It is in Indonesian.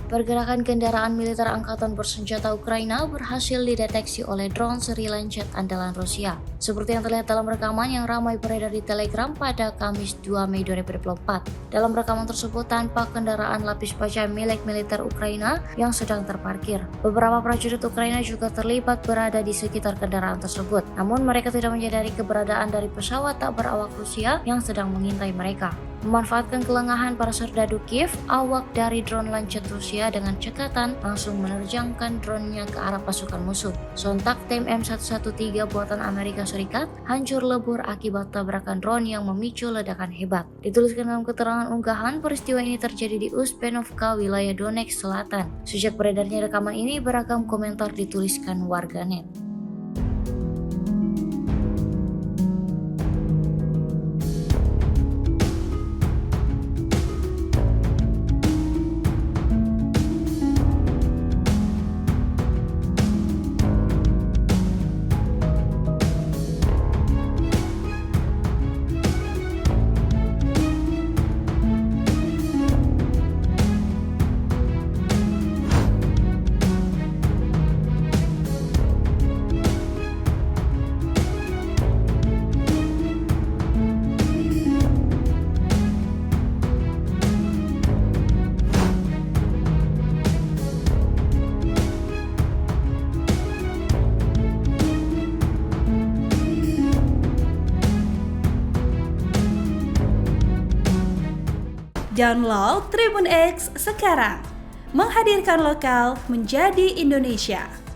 Pergerakan kendaraan militer angkatan bersenjata Ukraina berhasil dideteksi oleh drone seri Lancet andalan Rusia. Seperti yang terlihat dalam rekaman yang ramai beredar di Telegram pada Kamis 2 Mei 2024. Dalam rekaman tersebut tampak kendaraan lapis baja milik militer Ukraina yang sedang terparkir. Beberapa prajurit Ukraina juga terlibat berada di sekitar kendaraan tersebut. Namun mereka tidak menyadari keberadaan dari pesawat tak berawak Rusia yang sedang mengintai mereka. Memanfaatkan kelengahan para serdadu Kiev, awak dari drone Lancet Rusia dengan cekatan langsung menerjangkan drone-nya ke arah pasukan musuh. Sontak tim M113 buatan Amerika Serikat hancur lebur akibat tabrakan drone yang memicu ledakan hebat. Dituliskan dalam keterangan unggahan, peristiwa ini terjadi di Uspenovka, wilayah Donetsk Selatan. Sejak beredarnya rekaman ini, beragam komentar dituliskan warganet. Download Tribun X sekarang, menghadirkan lokal menjadi Indonesia.